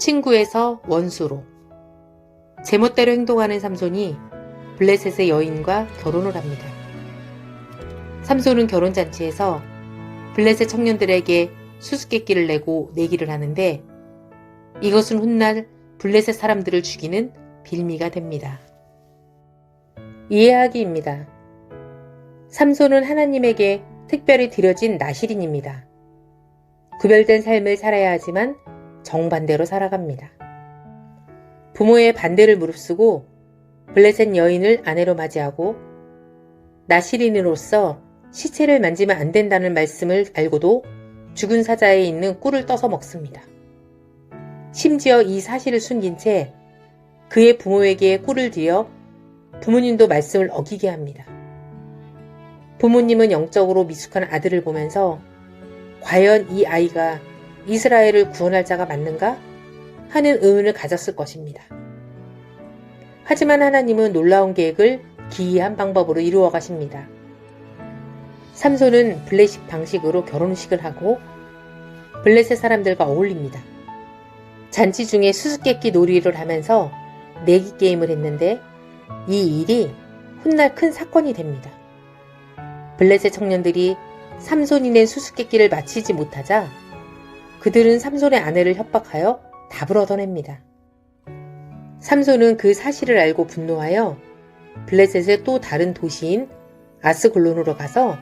친구에서 원수로. 제멋대로 행동하는 삼손이 블레셋의 여인과 결혼을 합니다. 삼손은 결혼잔치에서 블레셋 청년들에게 수수께끼를 내고 내기를 하는데 이것은 훗날 블레셋 사람들을 죽이는 빌미가 됩니다. 이해하기입니다. 삼손은 하나님에게 특별히 드려진 나실인입니다. 구별된 삶을 살아야 하지만 정반대로 살아갑니다. 부모의 반대를 무릅쓰고 블레셋 여인을 아내로 맞이하고 나실인으로서 시체를 만지면 안 된다는 말씀을 알고도 죽은 사자에 있는 꿀을 떠서 먹습니다. 심지어 이 사실을 숨긴 채 그의 부모에게 꿀을 들여 부모님도 말씀을 어기게 합니다. 부모님은 영적으로 미숙한 아들을 보면서 과연 이 아이가 이스라엘을 구원할 자가 맞는가? 하는 의문을 가졌을 것입니다. 하지만 하나님은 놀라운 계획을 기이한 방법으로 이루어 가십니다. 삼손은 블레셋 방식으로 결혼식을 하고 블레셋 사람들과 어울립니다. 잔치 중에 수수께끼 놀이를 하면서 내기 게임을 했는데 이 일이 훗날 큰 사건이 됩니다. 블레셋 청년들이 삼손이 낸 수수께끼를 마치지 못하자 그들은 삼손의 아내를 협박하여 답을 얻어냅니다. 삼손은 그 사실을 알고 분노하여 블레셋의 또 다른 도시인 아스글론으로 가서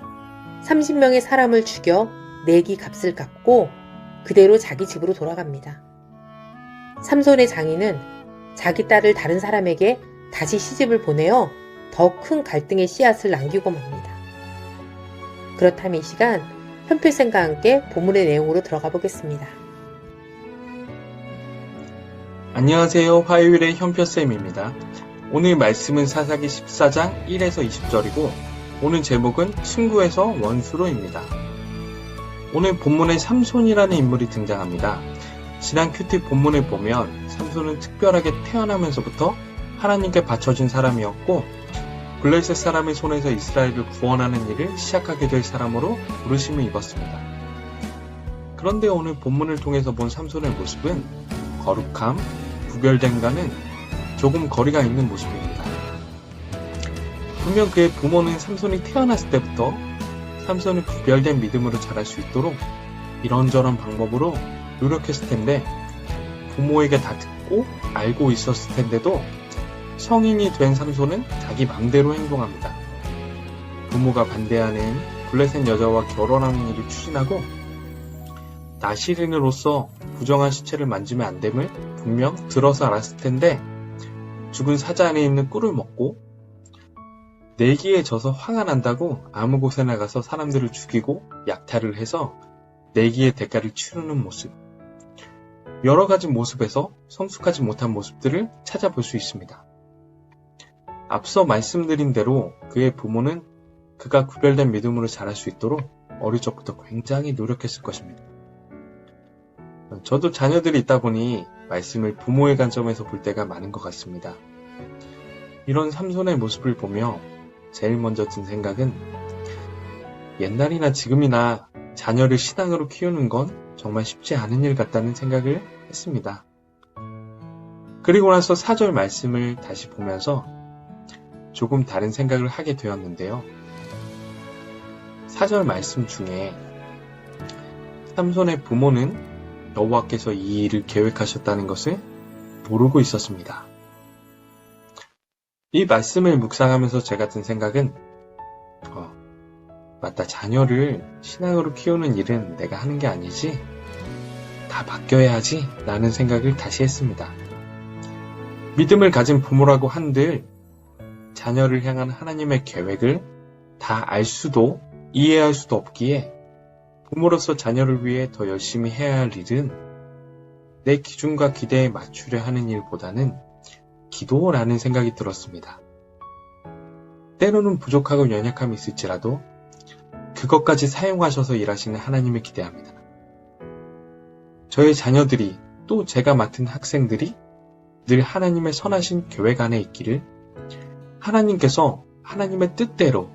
30명의 사람을 죽여 내기 값을 갚고 그대로 자기 집으로 돌아갑니다. 삼손의 장인은 자기 딸을 다른 사람에게 다시 시집을 보내어 더 큰 갈등의 씨앗을 남기고 맙니다. 그렇다면 이 시간 현필쌤과 함께 본문의 내용으로 들어가 보겠습니다. 안녕하세요. 화요일의 현표쌤입니다. 오늘 말씀은 사사기 14장 1에서 20절이고 오늘 제목은 친구에서 원수로입니다. 오늘 본문에 삼손이라는 인물이 등장합니다. 지난 큐티 본문을 보면 삼손은 특별하게 태어나면서부터 하나님께 바쳐진 사람이었고 블레셋 사람의 손에서 이스라엘을 구원하는 일을 시작하게 될 사람으로 부르심을 입었습니다. 그런데 오늘 본문을 통해서 본 삼손의 모습은 거룩함, 구별됨과는 조금 거리가 있는 모습입니다. 분명 그의 부모는 삼손이 태어났을 때부터 삼손이 구별된 믿음으로 자랄 수 있도록 이런저런 방법으로 노력했을 텐데 부모에게 다 듣고 알고 있었을 텐데도 성인이 된 삼손은 자기 맘대로 행동합니다. 부모가 반대하는 블레셋 여자와 결혼하는 일을 추진하고 나실인으로서 부정한 시체를 만지면 안 됨을 분명 들어서 알았을 텐데 죽은 사자 안에 있는 꿀을 먹고 내기에 져서 화가 난다고 아무 곳에나 가서 사람들을 죽이고 약탈을 해서 내기의 대가를 치르는 모습. 여러 가지 모습에서 성숙하지 못한 모습들을 찾아볼 수 있습니다. 앞서 말씀드린 대로 그의 부모는 그가 구별된 믿음으로 자랄 수 있도록 어릴 적부터 굉장히 노력했을 것입니다. 저도 자녀들이 있다 보니 말씀을 부모의 관점에서 볼 때가 많은 것 같습니다. 이런 삼손의 모습을 보며 제일 먼저 든 생각은 옛날이나 지금이나 자녀를 신앙으로 키우는 건 정말 쉽지 않은 일 같다는 생각을 했습니다. 그리고 나서 4절 말씀을 다시 보면서 조금 다른 생각을 하게 되었는데요. 4절 말씀 중에 삼손의 부모는 여호와께서 이 일을 계획하셨다는 것을 모르고 있었습니다. 이 말씀을 묵상하면서 제가 든 생각은 맞다, 자녀를 신앙으로 키우는 일은 내가 하는 게 아니지, 다 바뀌어야 하지 라는 생각을 다시 했습니다. 믿음을 가진 부모라고 한들 자녀를 향한 하나님의 계획을 다 알 수도 이해할 수도 없기에 부모로서 자녀를 위해 더 열심히 해야 할 일은 내 기준과 기대에 맞추려 하는 일보다는 기도라는 생각이 들었습니다. 때로는 부족하고 연약함이 있을지라도 그것까지 사용하셔서 일하시는 하나님을 기대합니다. 저의 자녀들이 또 제가 맡은 학생들이 늘 하나님의 선하신 계획 안에 있기를 하나님께서 하나님의 뜻대로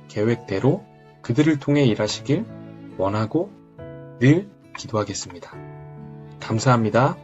계획대로 그들을 통해 일하시길 원하고 늘 기도하겠습니다. 감사합니다.